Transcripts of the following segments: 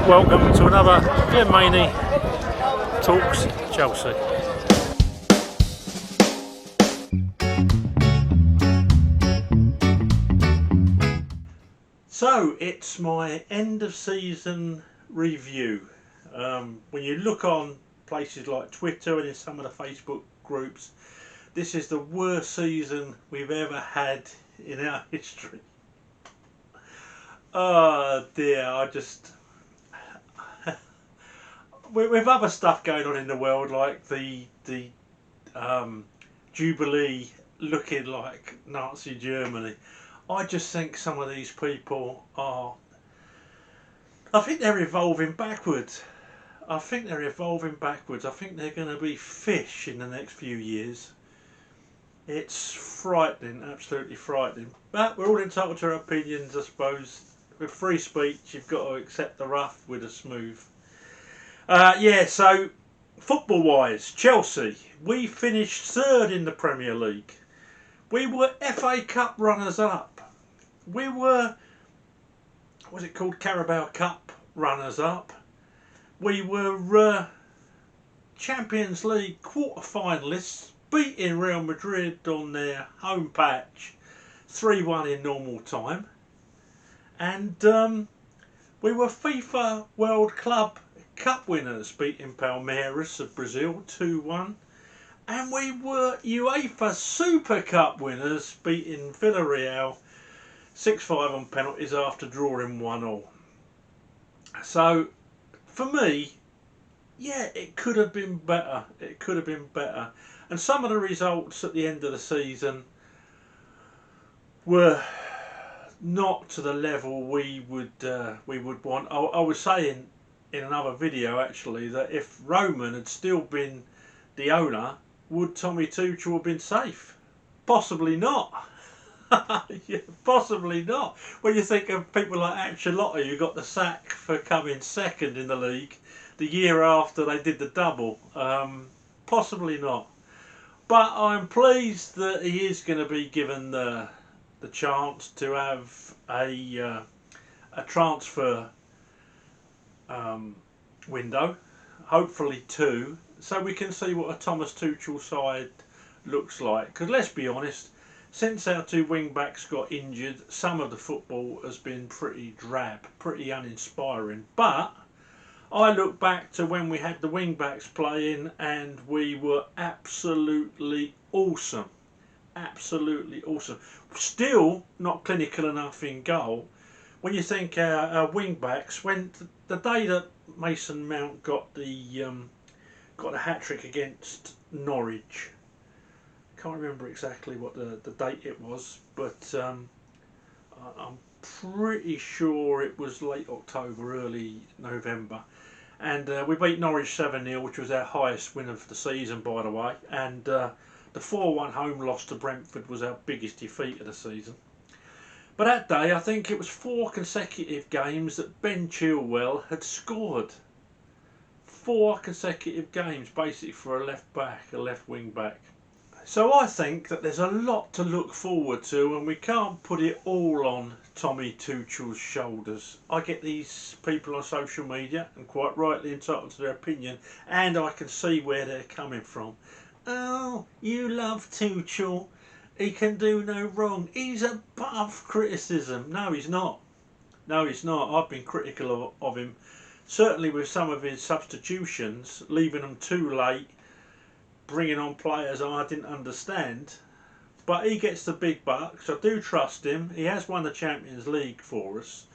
welcome to another Glenn Maney Talks Chelsea. So it's my end of season review. When you look on places like Twitter and in some of the Facebook groups, this is the worst season we've ever had in our history. Oh dear, with other stuff going on in the world, like the Jubilee looking like Nazi Germany, I just think some of these people I think they're evolving backwards. I think they're going to be fish in the next few years. It's frightening, absolutely frightening. But we're all entitled to our opinions, I suppose. With free speech, you've got to accept the rough with the smooth. So football-wise, Chelsea, we finished third in the Premier League. We were FA Cup runners-up. We were, what's it called, Carabao Cup runners-up. We were Champions League quarter-finalists, beating Real Madrid on their home patch 3-1 in normal time. And we were FIFA World Club Cup winners, beating Palmeiras of Brazil 2-1. And we were UEFA Super Cup winners, beating Villarreal 6-5 on penalties after drawing 1-1. So, for me, yeah, it could have been better. It could have been better. And some of the results at the end of the season were not to the level we would want. I was saying in another video actually that if Roman had still been the owner, would Tommy Tuchel have been safe? Possibly not. Yeah, possibly not. When you think of people like Ancelotti, who got the sack for coming second in the league the year after they did the double, possibly not. But I'm pleased that he is going to be given the chance to have a transfer window, hopefully 2, so we can see what a Thomas Tuchel side looks like. Because let's be honest, since our 2 wing backs got injured, some of the football has been pretty drab, pretty uninspiring. But I look back to when we had the wing backs playing and we were absolutely awesome. Absolutely awesome. Still not clinical enough in goal. When you think our wing backs, when the day that Mason Mount got the hat trick against Norwich, can't remember exactly what the date it was, but I'm pretty sure it was late October, early November. And we beat Norwich 7-0, which was our highest win of the season, by the way. And the 4-1 home loss to Brentford was our biggest defeat of the season. But that day, I think it was 4 consecutive games that Ben Chilwell had scored. 4 consecutive games, basically, for a left back, a left wing back. So I think that there's a lot to look forward to, and we can't put it all on Tommy Tuchel's shoulders. I get these people on social media, and quite rightly entitled to their opinion, and I can see where they're coming from. Oh, you love Tuchel. He can do no wrong. He's above criticism. No, he's not. No, he's not. I've been critical of him. Certainly with some of his substitutions, leaving them too late, bringing on players I didn't understand. But he gets the big bucks. I do trust him. He has won the Champions League for us,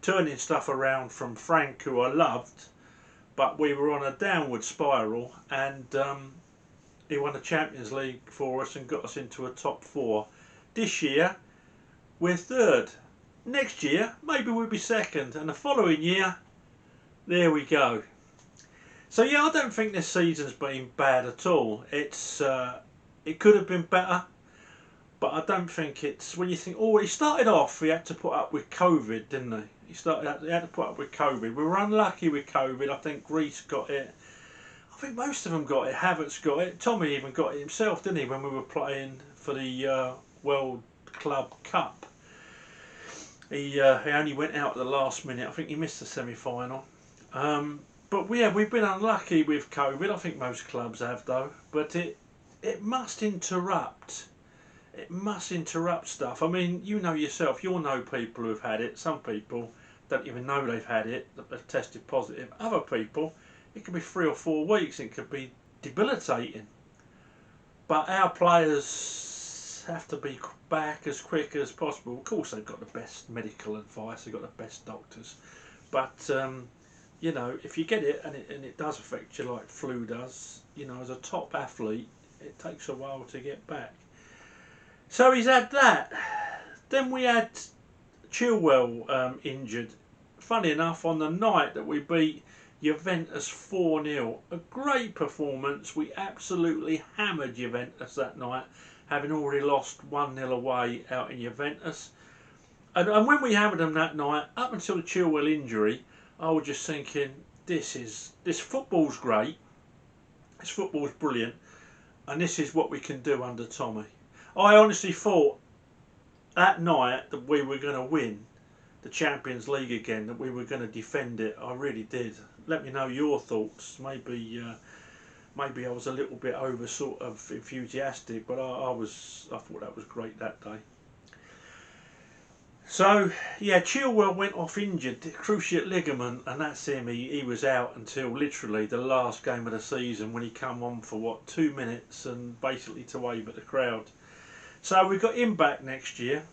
turning stuff around from Frank, who I loved, but we were on a downward spiral, and he won the Champions League for us and got us into a top 4. This year, we're 3rd. Next year, maybe we'll be 2nd. And the following year, there we go. So yeah, I don't think this season's been bad at all. It could have been better, but I don't think it's, when you think, oh, he started off, he had to put up with COVID, didn't he? He had to put up with COVID. We were unlucky with COVID. I think Greece got it. I think most of them got it. Havertz got it. Tommy even got it himself, didn't he, when we were playing for the World Club Cup. He only went out at the last minute. I think he missed the semi-final. But yeah, we've been unlucky with COVID. I think most clubs have though. But it must interrupt. It must interrupt stuff. I mean, you know yourself. You'll know people who've had it. Some people don't even know they've had it. That they've tested positive. Other people, it could be 3 or 4 weeks. It could be debilitating. But our players have to be back as quick as possible. Of course, they've got the best medical advice. They've got the best doctors. But you know, if you get it and it does affect you like flu does, you know, as a top athlete, it takes a while to get back. So he's had that. Then we had Chilwell injured. Funny enough, on the night that we beat Juventus 4-0, a great performance. We absolutely hammered Juventus that night, having already lost 1-0 away out in Juventus. And when we hammered them that night, up until the Chilwell injury, I was just thinking, this football's great, this football's brilliant, and this is what we can do under Tommy. I honestly thought that night that we were going to win the Champions League again, that we were going to defend it. I really did. Let me know your thoughts. Maybe I was a little bit over sort of enthusiastic, but I thought that was great that day. So yeah, Chilwell went off injured, cruciate ligament, and that's him. He was out until literally the last game of the season, when he come on for what, 2 minutes and basically to wave at the crowd. So we got him back next year.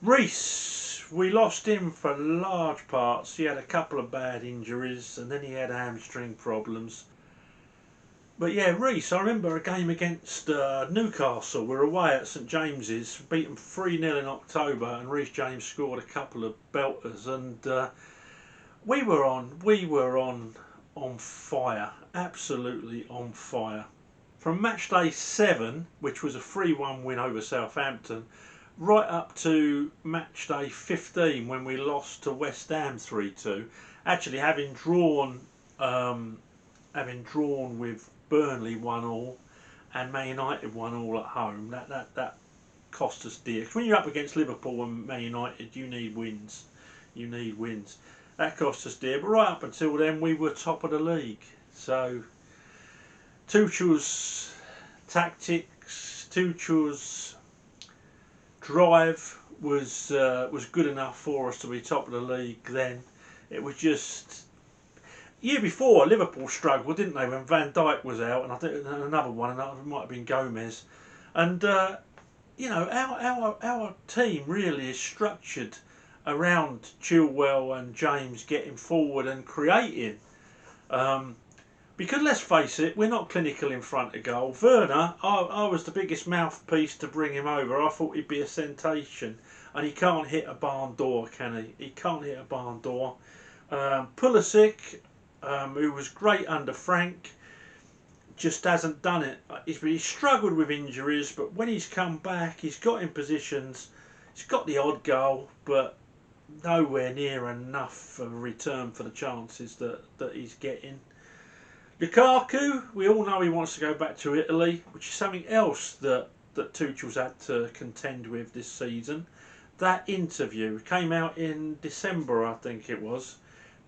Reece, we lost him for large parts. He had a couple of bad injuries and then he had hamstring problems. But yeah, Reece, I remember a game against Newcastle. We were away at St James's, beat them 3-0 in October, and Reece James scored a couple of belters, and we were on fire, absolutely on fire. From match day 7, which was a 3-1 win over Southampton, right up to match day 15 when we lost to West Ham 3-2. Actually, having drawn with Burnley 1-1 and Man United 1-1 at home, that cost us dear. Because when you're up against Liverpool and Man United, you need wins. You need wins. That cost us dear. But right up until then, we were top of the league. So Tuchel's tactics, Tuchel's drive was good enough for us to be top of the league then. It was just, year before, Liverpool struggled, didn't they, when Van Dijk was out, and I think another one, and that might have been Gomez. And you know, our team really is structured around Chilwell and James getting forward and creating. Because let's face it, we're not clinical in front of goal. Werner, I was the biggest mouthpiece to bring him over. I thought he'd be a sensation, and he can't hit a barn door, can he? He can't hit a barn door. Pulisic, who was great under Frank, just hasn't done it. He's struggled with injuries, but when he's come back, he's got in positions. He's got the odd goal, but nowhere near enough of a return for the chances that he's getting. Lukaku, we all know he wants to go back to Italy, which is something else that Tuchel's had to contend with this season. That interview came out in December, I think it was,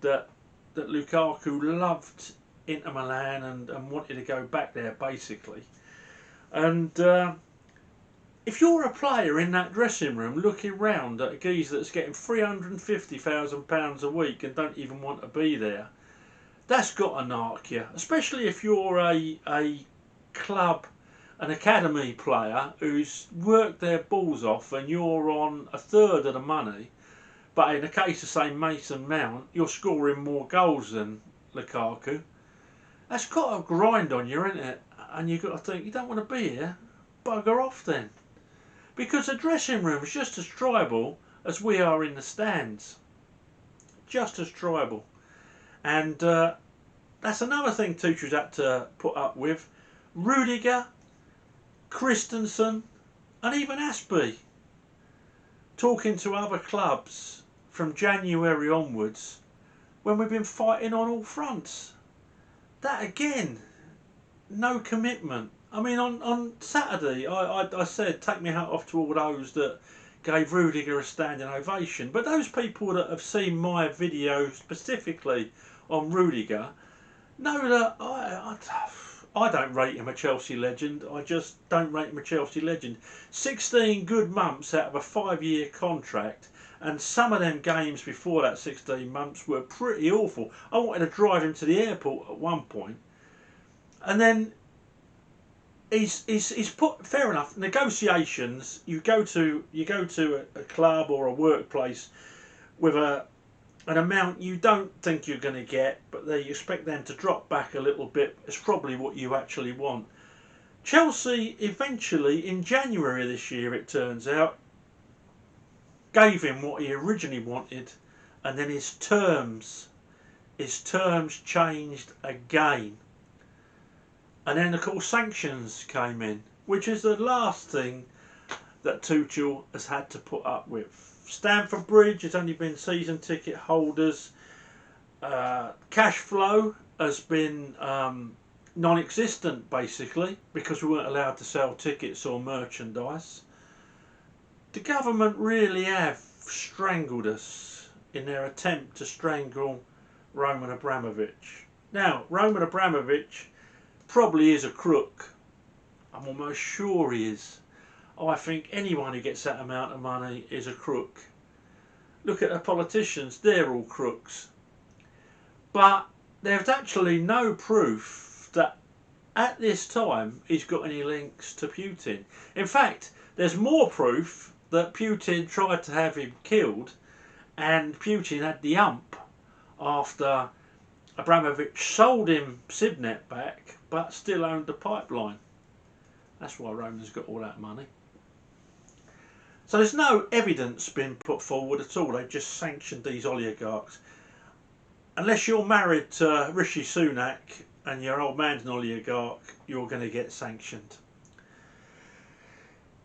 that Lukaku loved Inter Milan and wanted to go back there, basically. And if you're a player in that dressing room looking round at a geezer that's getting £350,000 a week and don't even want to be there, that's got to narc you, especially if you're a club, an academy player who's worked their balls off and you're on a third of the money. But in the case of, say, Mason Mount, you're scoring more goals than Lukaku. That's got a grind on you, isn't it? And you've got to think, you don't want to be here, bugger off then. Because the dressing room is just as tribal as we are in the stands. Just as tribal. And that's another thing Tuchel's had to put up with. Rudiger, Christensen, and even Aspie talking to other clubs from January onwards when we've been fighting on all fronts. That again, no commitment. I mean, on Saturday, I said, take my hat off to all those that gave Rudiger a standing ovation. But those people that have seen my video specifically on Rudiger. No, that I don't rate him a Chelsea legend. I just don't rate him a Chelsea legend. 16 good months out of a 5-year contract, and some of them games before that 16 months were pretty awful. I wanted to drive him to the airport at one point, and then he's put, fair enough, negotiations. You go to a club or a workplace with an amount you don't think you're going to get, but they expect them to drop back a little bit. It's probably what you actually want. Chelsea eventually, in January this year, it turns out, gave him what he originally wanted, and then his terms changed again. And then, of course, sanctions came in, which is the last thing that Tuchel has had to put up with. Stamford Bridge has only been season ticket holders. Cash flow has been non-existent, basically, because we weren't allowed to sell tickets or merchandise. The government really have strangled us in their attempt to strangle Roman Abramovich. Now, Roman Abramovich probably is a crook. I'm almost sure he is. I think anyone who gets that amount of money is a crook. Look at the politicians, they're all crooks. But there's actually no proof that at this time he's got any links to Putin. In fact, there's more proof that Putin tried to have him killed, and Putin had the ump after Abramovich sold him Sibnet back, but still owned the pipeline. That's why Roman's got all that money. So there's no evidence been put forward at all. They've just sanctioned these oligarchs. Unless you're married to Rishi Sunak and your old man's an oligarch, you're going to get sanctioned.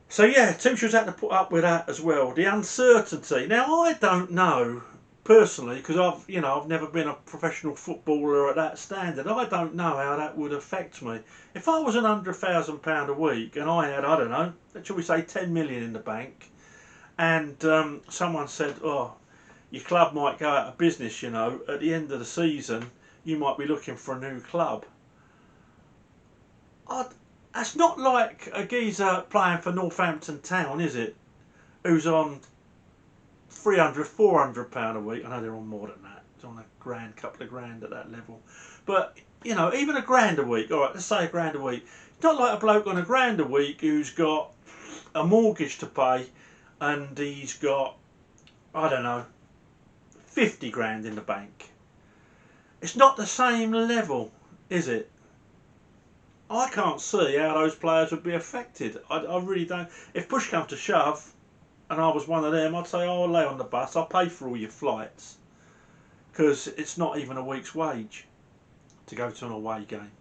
So yeah, Tuchel's had to put up with that as well. The uncertainty. Now I don't know personally, because I've never been a professional footballer at that standard. I don't know how that would affect me. If I was on £100,000 a week and I had, I don't know, shall we say 10 million in the bank, and someone said, oh, your club might go out of business, at the end of the season you might be looking for a new club. That's not like a geezer playing for Northampton Town, is it? Who's on £300, £400 a week. I know they're on more than that. It's on a couple of grand at that level. But, even a grand a week, alright, let's say a grand a week. It's not like a bloke on a grand a week who's got a mortgage to pay and he's got, I don't know, 50 grand in the bank. It's not the same level, is it? I can't see how those players would be affected. I really don't. If push comes to shove, and I was one of them, I'd say, oh, I'll lay on the bus, I'll pay for all your flights. Because it's not even a week's wage to go to an away game.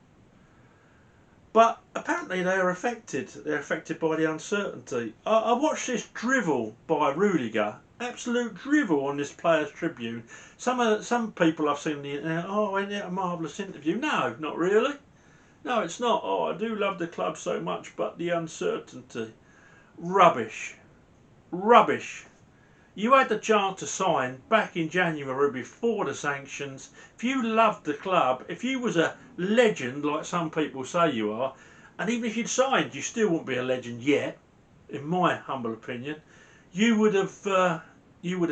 But apparently they're affected. They're affected by the uncertainty. I watched this drivel by Rudiger. Absolute drivel on this Players' Tribune. Some people I've seen on the internet, oh, ain't it a marvellous interview? No, not really. No, it's not. Oh, I do love the club so much, but the uncertainty. Rubbish. Rubbish. You had the chance to sign back in January before the sanctions. If you loved the club, if you was a legend like some people say you are, and even if you'd signed, you still wouldn't be a legend yet, in my humble opinion, you would have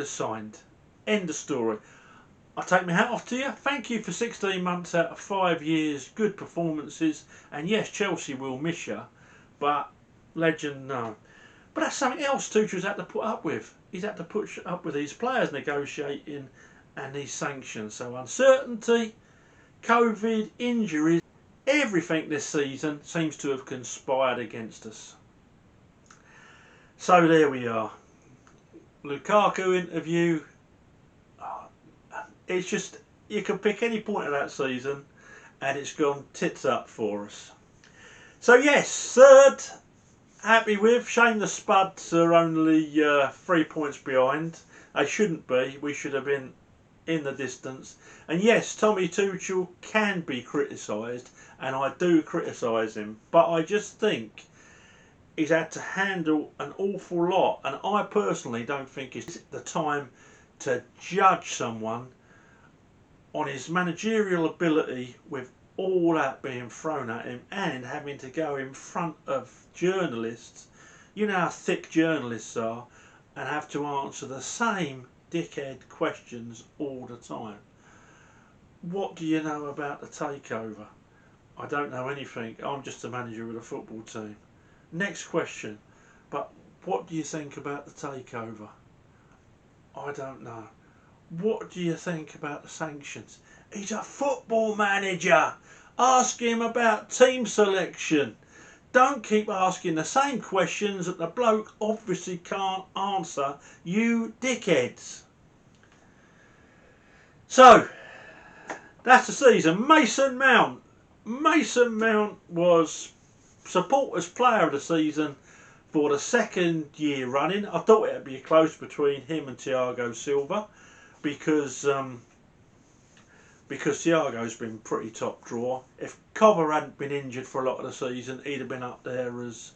signed. End of story. I take my hat off to you. Thank you for 16 months out of 5 years, good performances, and yes, Chelsea will miss you, but legend, no. But that's something else Tuchel's had to put up with. He's had to put up with these players negotiating and these sanctions. So uncertainty, COVID, injuries, everything this season seems to have conspired against us. So there we are. Lukaku interview. It's just, you can pick any point of that season and it's gone tits up for us. So yes, third. Happy with. Shame the Spuds are only 3 points behind. They shouldn't be. We should have been in the distance. And yes, Tommy Tuchel can be criticised, and I do criticise him. But I just think he's had to handle an awful lot, and I personally don't think it's the time to judge someone on his managerial ability with all that being thrown at him and having to go in front of journalists. You know how thick journalists are, and have to answer the same dickhead questions all the time. What do you know about the takeover? I don't know anything. I'm just a manager of a football team. Next question. But what do you think about the takeover? I don't know. What do you think about the sanctions? He's a football manager. Ask him about team selection. Don't keep asking the same questions that the bloke obviously can't answer, you dickheads. So, that's the season. Mason Mount. Mason Mount was supporters player of the season for the second year running. I thought it would be close between him and Thiago Silva because Thiago's been pretty top drawer. If Cover hadn't been injured for a lot of the season, he'd have been up there as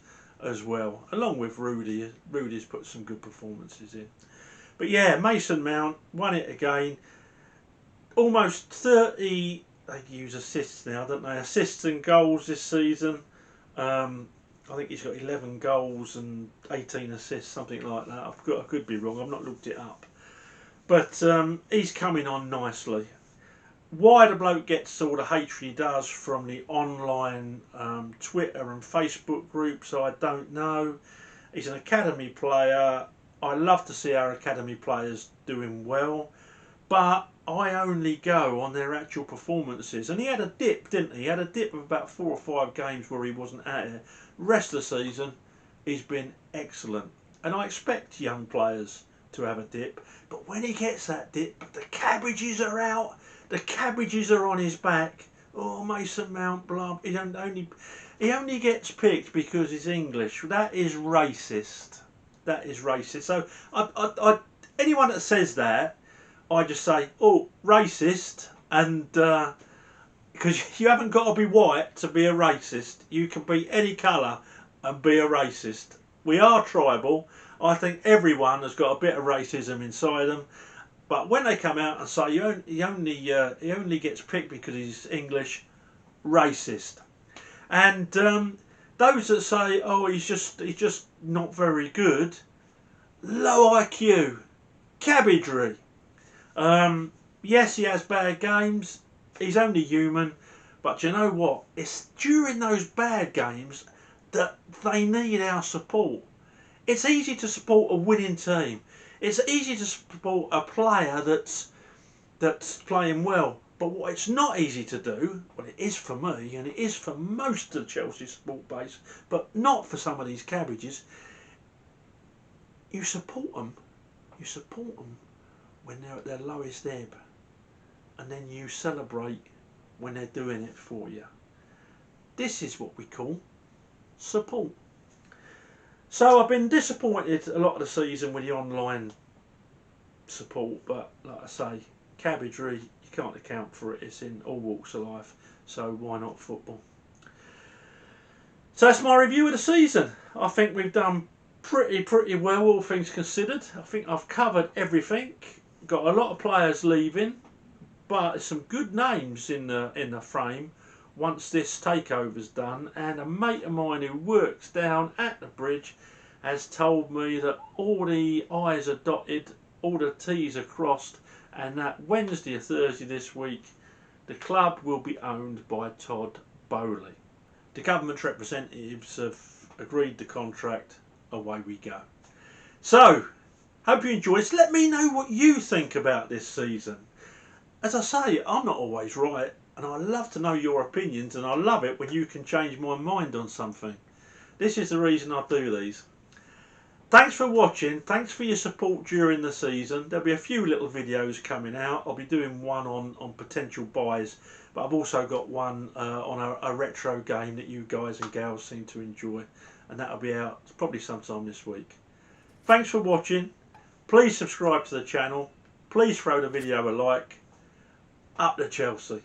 well, along with Rudy. Rudy's put some good performances in. But yeah, Mason Mount won it again. Almost 30, they use assists now, don't they? Assists and goals this season. I think he's got 11 goals and 18 assists, something like that. I could be wrong, I've not looked it up. But he's coming on nicely. Why the bloke gets all the hatred he does from the online Twitter and Facebook groups, I don't know. He's an academy player. I love to see our academy players doing well, but I only go on their actual performances. And he had a dip, didn't he? He had a dip of about 4 or 5 games where he wasn't at it. Rest of the season, he's been excellent. And I expect young players to have a dip. But when he gets that dip, the cabbages are out. The cabbages are on his back. Oh, Mason Mount, blah. He only gets picked because he's English. That is racist. That is racist. So anyone that says that, I just say, oh, racist. And because you haven't got to be white to be a racist. You can be any colour and be a racist. We are tribal. I think everyone has got a bit of racism inside them. But when they come out and say he only gets picked because he's English, racist. And those that say, oh, he's just not very good, low IQ, cabbagery. Yes, he has bad games. He's only human. But you know what? It's during those bad games that they need our support. It's easy to support a winning team. It's easy to support a player that's playing well. But what it's not easy to do, well, it is for me and it is for most of the Chelsea support base, but not for some of these cabbages. You support them. You support them when they're at their lowest ebb, and then you celebrate when they're doing it for you. This is what we call support. So I've been disappointed a lot of the season with the online support, but like I say, cabbagery, you can't account for it. It's in all walks of life, so why not football? So that's my review of the season. I think we've done pretty well, all things considered. I think I've covered everything. Got a lot of players leaving, but there's some good names in the frame once this takeover's done. And a mate of mine who works down at the bridge has told me that all the I's are dotted, all the T's are crossed, and that Wednesday or Thursday this week the club will be owned by Todd Bowley. The government representatives have agreed the contract. Away we go. So, hope you enjoyed this. Let me know what you think about this season. As I say, I'm not always right, and I love to know your opinions, and I love it when you can change my mind on something. This is the reason I do these. Thanks for watching. Thanks for your support during the season. There'll be a few little videos coming out. I'll be doing one on potential buys, but I've also got one on a retro game that you guys and gals seem to enjoy, and that'll be out probably sometime this week. Thanks for watching. Please subscribe to the channel. Please throw the video a like. Up to Chelsea.